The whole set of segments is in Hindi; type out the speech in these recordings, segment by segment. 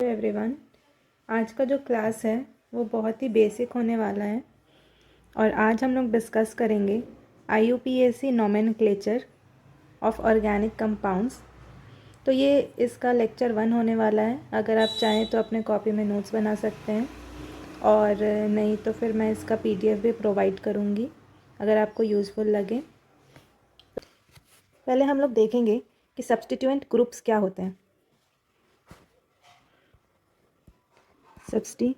एवरीवन। आज का जो क्लास है वो बहुत ही बेसिक होने वाला है और आज हम लोग डिस्कस करेंगे IUPAC nomenclature of organic compounds. तो ये इसका लेक्चर 1 होने वाला है। अगर आप चाहें तो अपने कॉपी में नोट्स बना सकते हैं और नहीं तो फिर मैं इसका PDF भी प्रोवाइड करूँगी अगर आपको यूज़फुल लगे। पहले हम लोग देखेंगे कि सब्स्टिट्यूएंट ग्रुप्स क्या होते हैं। सब्स्टिट्यूएंट्स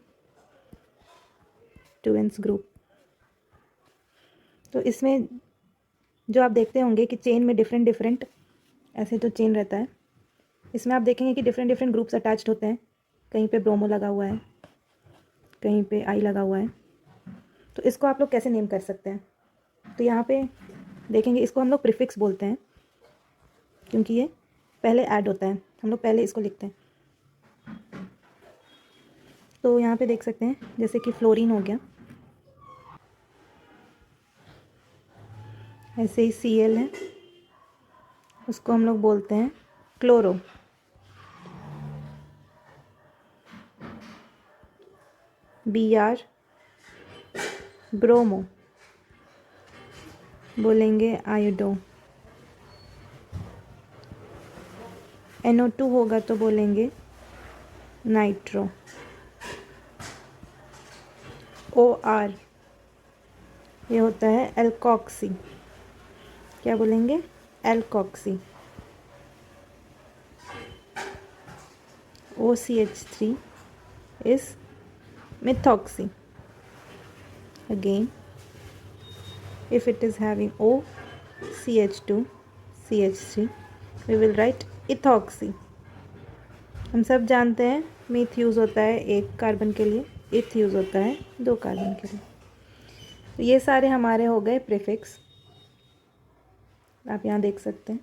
ग्रुप, तो इसमें जो आप देखते होंगे कि चेन में डिफरेंट ऐसे तो चेन रहता है, इसमें आप देखेंगे कि डिफरेंट ग्रुप्स अटैच्ड होते हैं। कहीं पे ब्रोमो लगा हुआ है, कहीं पे आई लगा हुआ है। तो इसको आप लोग कैसे नेम कर सकते हैं? तो यहाँ पे देखेंगे, इसको हम लोग प्रीफिक्स बोलते हैं क्योंकि ये पहले ऐड होता है। हम लोग पहले इसको लिखते हैं। तो यहाँ पे देख सकते हैं जैसे कि फ्लोरीन हो गया, ऐसे ही Cl है, उसको हम लोग बोलते हैं क्लोरो। Br ब्रोमो बोलेंगे आयोडो। NO2 होगा तो बोलेंगे नाइट्रो। OR ये होता है एल्कोक्सी, क्या बोलेंगे? Alkoxy. OCH3 is methoxy. Again, if it is having O, CH2, CH3, we will write ethoxy. हम सब जानते हैं मीथ यूज़ होता है 1 कार्बन के लिए, इथ यूज़ होता है 2 कार्बन के लिए। तो ये सारे हमारे हो गए प्रीफिक्स, आप यहाँ देख सकते हैं।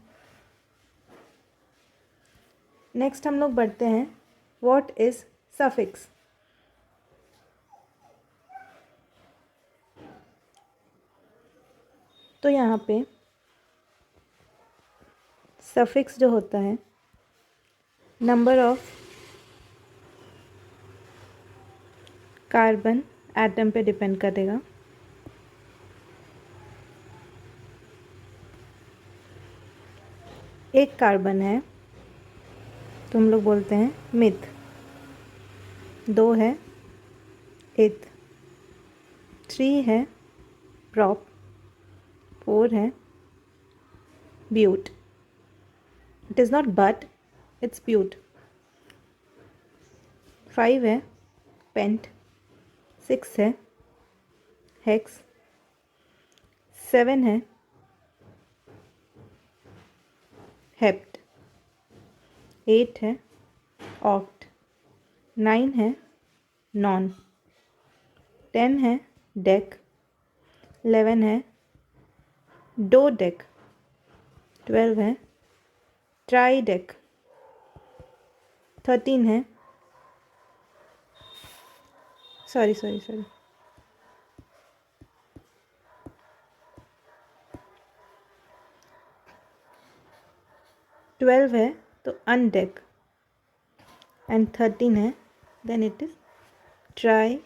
नेक्स्ट हम लोग बढ़ते हैं, व्हाट इज़ सफिक्स। तो यहाँ पे सफिक्स जो होता है नंबर ऑफ कार्बन एटम पे डिपेंड करेगा। एक कार्बन है तो हम लोग बोलते हैं मिथ, 2 है इथ, 3 है प्रॉप, 4 है but. It is not but, it's but. 5 है पेंट, 6 है हेक्स, 7 है हेप्ट, 8 है ऑक्ट, 9 है नॉन, 10 है डेक, 11 है डो डेक, 12 है ट्राई डेक, 13 है सॉरी 12 है तो अनडेक एंड 13 है then it is tri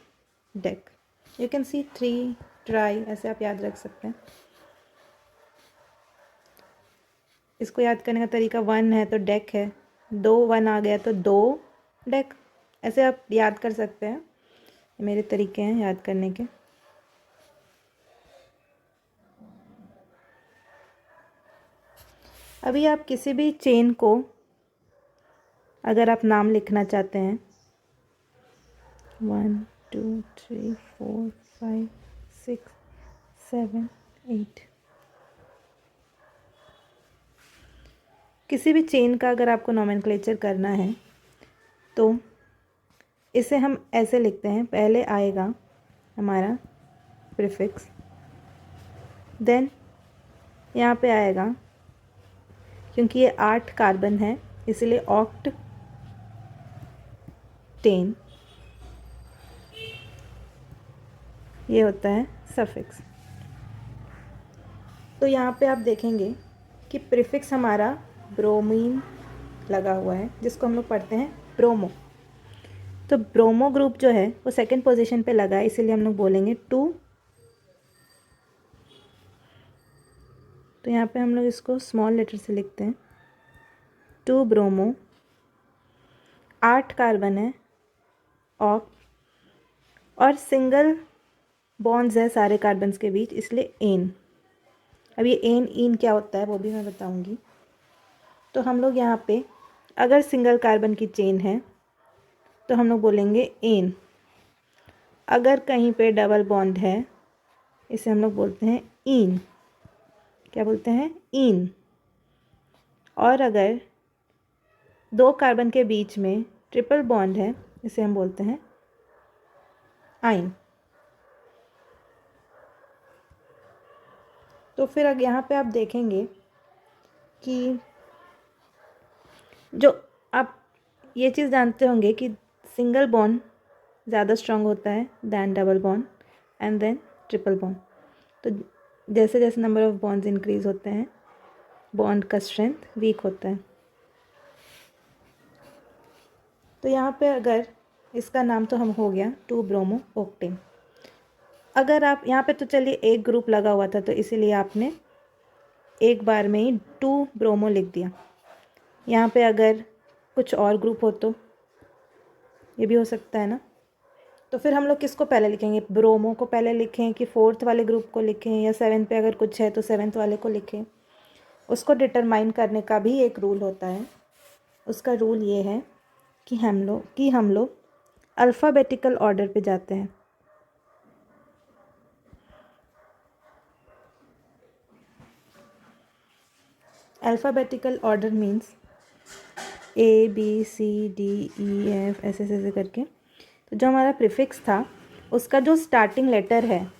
dec. You can see 3 tri, ऐसे आप याद रख सकते हैं। इसको याद करने का तरीका 1 है तो डेक है, 2 1 आ गया तो 2 डेक, ऐसे आप याद कर सकते हैं। मेरे तरीके हैं याद करने के। अभी आप किसी भी चेन को अगर आप नाम लिखना चाहते हैं, 1 2 3 4 5 6 7 8, किसी भी चेन का अगर आपको नोमेनक्लेचर करना है तो इसे हम ऐसे लिखते हैं। पहले आएगा हमारा प्रीफिक्स, देन यहाँ पे आएगा, क्योंकि ये 8 कार्बन है इसलिए ऑक्ट 10, ये होता है सफिक्स। तो यहाँ पे आप देखेंगे कि प्रीफिक्स हमारा ब्रोमीन लगा हुआ है जिसको हम लोग पढ़ते हैं ब्रोमो। तो ब्रोमो ग्रुप जो है वो सेकंड पोजीशन पे लगा है, इसीलिए हम लोग बोलेंगे 2। तो यहाँ पे हम लोग इसको स्मॉल लेटर से लिखते हैं 2 ब्रोमो। 8 कार्बन है और सिंगल बॉन्ड्स है सारे कार्बन्स के बीच, इसलिए एन। अब ये एन इन क्या होता है वो भी मैं बताऊंगी। तो हम लोग यहाँ पे अगर सिंगल कार्बन की चेन है तो हम लोग बोलेंगे एन। अगर कहीं पे डबल बॉन्ड है इसे हम लोग बोलते हैं इन। क्या बोलते हैं? इन। और अगर 2 कार्बन के बीच में ट्रिपल बॉन्ड है इसे हम बोलते हैं आइन। तो फिर अगर यहाँ पे आप देखेंगे कि जो आप ये चीज़ जानते होंगे कि सिंगल बॉन्ड ज़्यादा स्ट्रांग होता है than double bond and then triple bond. तो जैसे जैसे नंबर ऑफ बॉन्ड्स इंक्रीज होते हैं बॉन्ड का स्ट्रेंथ वीक होता है। तो यहाँ पे अगर इसका नाम तो हम हो गया 2 ब्रोमो ओक्टेन। अगर आप यहाँ पे तो चलिए एक ग्रुप लगा हुआ था तो इसीलिए आपने एक बार में ही 2 ब्रोमो लिख दिया। यहाँ पे अगर कुछ और ग्रुप हो तो ये भी हो सकता है ना। तो फिर हम लोग किसको पहले लिखेंगे? ब्रोमो को पहले लिखें कि 4th वाले ग्रुप को लिखें, या 7 पे अगर कुछ है तो 7th वाले को लिखें? उसको डिटरमाइन करने का भी एक रूल होता है। उसका रूल ये है कि हम लोग अल्फ़ाबेटिकल ऑर्डर पे जाते हैं। अल्फ़ाबेटिकल ऑर्डर मीन्स ABCDEF ऐसे ऐसे करके। तो जो हमारा प्रीफिक्स था उसका जो स्टार्टिंग लेटर है,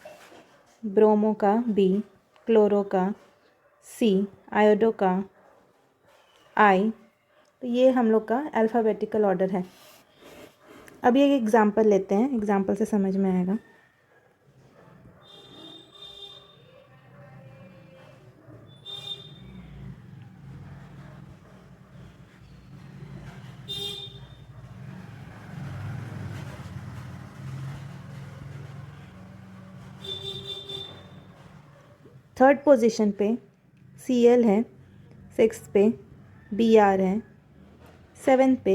ब्रोमो का B, क्लोरो का C, आयोडो का I, तो ये हम लोग का अल्फ़ाबेटिकल ऑर्डर है। अब ये एग्जांपल लेते हैं, एग्जांपल से समझ में आएगा। थर्ड पोजीशन पे Cl है, 6th पे Br है, 7th पे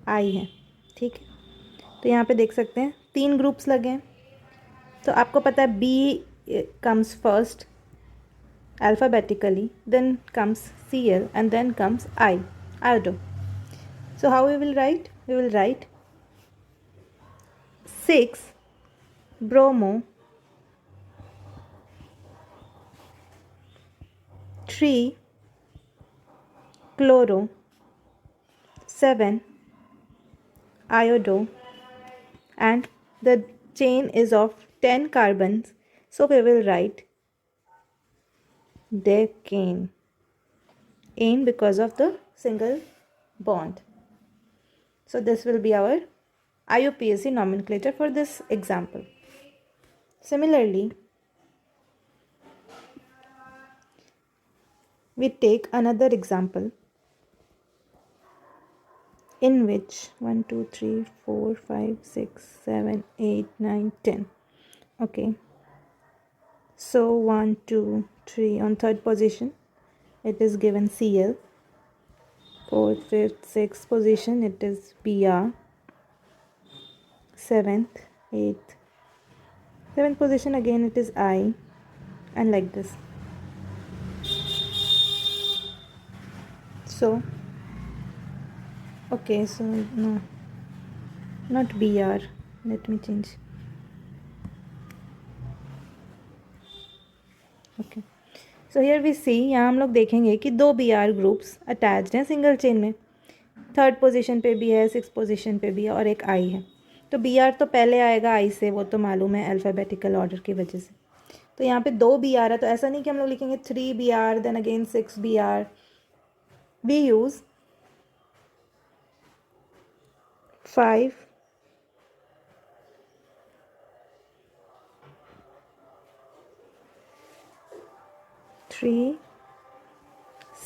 I है। ठीक है, तो यहाँ पे देख सकते हैं 3 ग्रुप्स लगे हैं। तो आपको पता है B comes first alphabetically, then comes Cl and then comes I, iodine. So how we will write? We will write 6 bromo, 3 chloro, 7 iodo, and the chain is of 10 carbons, so we will write decane. Ane because of the single bond. So this will be our IUPAC nomenclature for this example. Similarly, we take another example in which 1, 2, 3, 4, 5, 6, 7, 8, 9, 10. Okay. So 1, 2, 3 on third position it is given Cl. 4th, 5th, 6th position it is Br. 7th, 8th, 7th position again it is I, and like this. So okay, so no, not Br, let me change. Okay, so here we see, यहाँ हम लोग देखेंगे कि 2 Br ग्रुप्स अटैच्ड हैं सिंगल चेन में। थर्ड पोजीशन पे भी है, 6th पोजीशन पे भी है, और एक I है। तो Br तो पहले आएगा I से, वो तो मालूम है अल्फ़ाबेटिकल ऑर्डर की वजह से। तो यहाँ पे 2 Br है, तो ऐसा नहीं कि हम लोग लिखेंगे 3 Br then again 6 Br। We use 5 3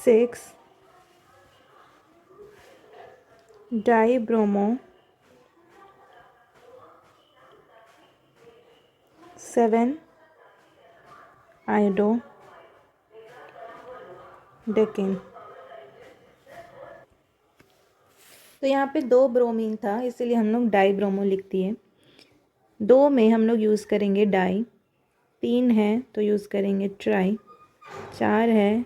6 dibromo 7 iodo decane. तो यहाँ पे 2 ब्रोमीन था, इसीलिए हम लोग डाई ब्रोमो लिख दिए। 2 में हम लोग यूज़ करेंगे डाई, 3 है तो यूज़ करेंगे ट्राई, 4 है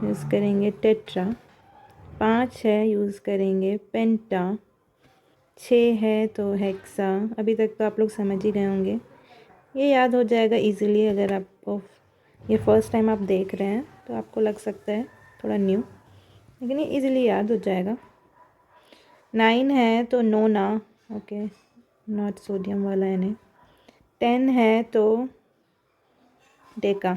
यूज़ करेंगे टेट्रा, 5 है यूज़ करेंगे पेंटा, 6 है तो हेक्सा। अभी तक तो आप लोग समझ ही गए होंगे, ये याद हो जाएगा इजीली। अगर आपको ये फर्स्ट टाइम आप देख रहे हैं तो आपको लग सकता है थोड़ा न्यू, लेकिन ये इजीली याद हो जाएगा। 9 है तो नोना, ओके, नॉट सोडियम वाला है नहीं। 10 है तो डेका।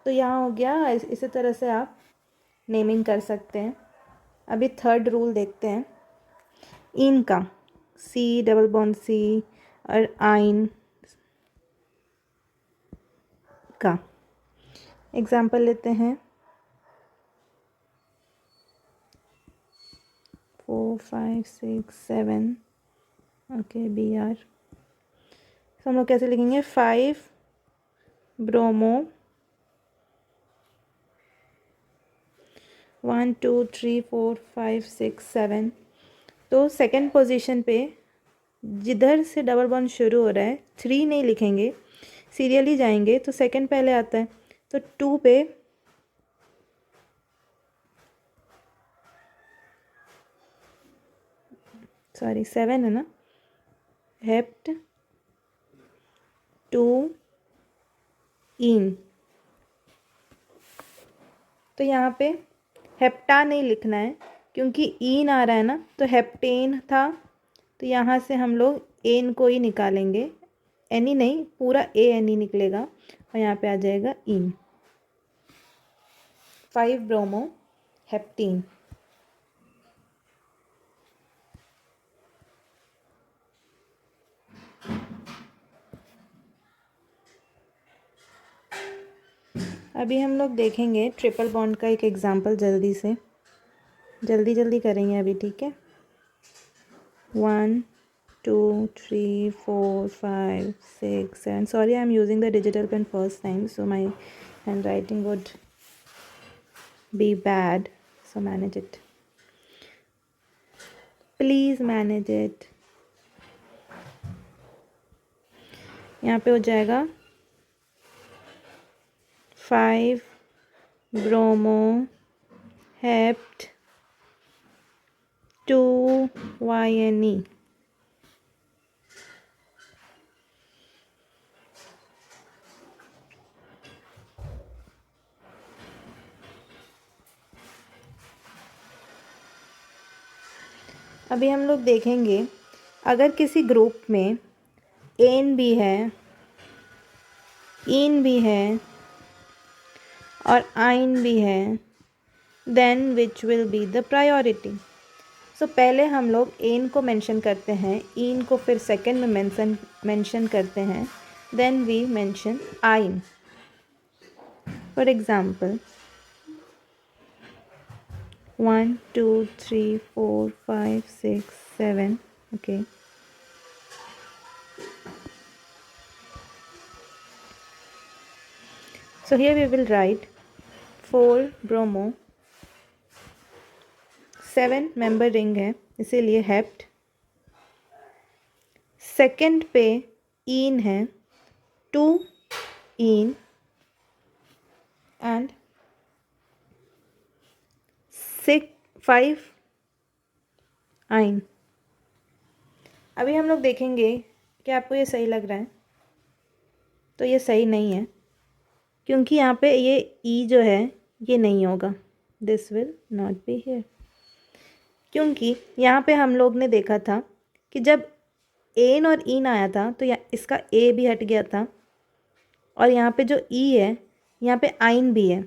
तो यहाँ हो गया, इसी तरह से आप नेमिंग कर सकते हैं। अभी थर्ड रूल देखते हैं इन का, सी डबल बॉन्ड सी और आइन का। एग्जाम्पल लेते हैं 4 5 6 7, ओके बी आर। तो हम लोग कैसे लिखेंगे, 5 ब्रोमो 1 2 3 4 5 6 7। तो सेकंड पोजीशन पे जिधर से डबल बॉन्ड शुरू हो रहा है 3 नहीं लिखेंगे, सीरियली जाएंगे तो सेकंड पहले आता है। तो 2 पे सॉरी 7 है ना, हेप्ट 2 इन। तो यहाँ पे हेप्टा नहीं लिखना है क्योंकि ईन आ रहा है ना, तो हेप्टेन था, तो यहाँ से हम लोग एन को ही निकालेंगे, एनी नहीं, पूरा ए एन ही निकलेगा और यहाँ पे आ जाएगा इन। 5 ब्रोमो हेप्टीन। अभी हम लोग देखेंगे ट्रिपल बॉन्ड का एक एग्जांपल, जल्दी करेंगे अभी, ठीक है। 1 2 3 4 5 6 7। Sorry, I am using the digital pen first time, so my handwriting would be bad, so manage it, please manage it। यहाँ पे हो जाएगा 5 ब्रोमो हेप्ट 2 YNE। अभी हम लोग देखेंगे अगर किसी ग्रुप में एन भी है, इन भी है और आइन भी है, then which will be the priority. So पहले हम लोग एन को मेंशन करते हैं, इन को फिर सेकंड में मेंशन करते हैं, देन वी मेंशन आइन। For example 1 2 3 4 5 6 7, okay। So here we will write 4 bromo, 7 member ring है इसीलिए हेप्ट, सेकंड पे इन है 2 इन एंड 5 आइन। अभी हम लोग देखेंगे कि आपको ये सही लग रहा है, तो ये सही नहीं है क्योंकि यहाँ पे ये ई जो है ये नहीं होगा, this will not be here, क्योंकि यहाँ पे हम लोग ने देखा था कि जब एन और इन आया था तो इसका ए भी हट गया था और यहाँ पे जो ई है यहाँ पे आइन भी है,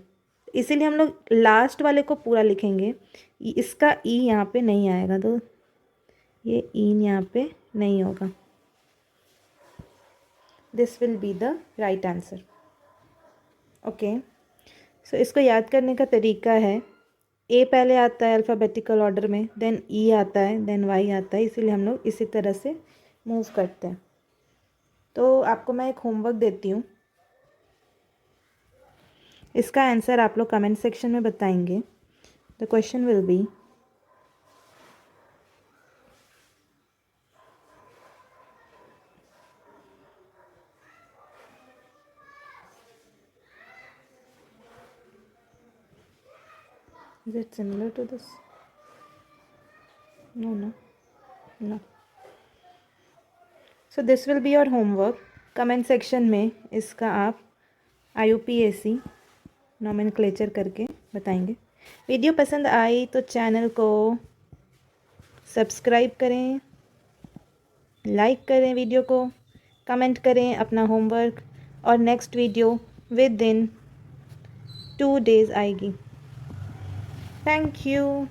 इसीलिए हम लोग लास्ट वाले को पूरा लिखेंगे, इसका ई यहाँ पे नहीं आएगा, तो ये इन यहाँ पे नहीं होगा। This will be the right answer, okay. So इसको याद करने का तरीका है, ए पहले आता है अल्फ़ाबेटिकल ऑर्डर में, देन ई आता है, देन वाई आता है, इसीलिए हम लोग इसी तरह से मूव करते हैं। तो आपको मैं एक होमवर्क देती हूँ, इसका आंसर आप लोग कमेंट सेक्शन में बताएंगे। The question will be, is it similar to this? No. So this will be your homework. Comment section में इसका आप IUPAC नॉमेनक्लेचर करके बताएंगे। वीडियो पसंद आई तो चैनल को सब्सक्राइब करें, लाइक करें वीडियो को, कमेंट करें अपना होमवर्क, और next video with in 2 days आएगी। Thank you.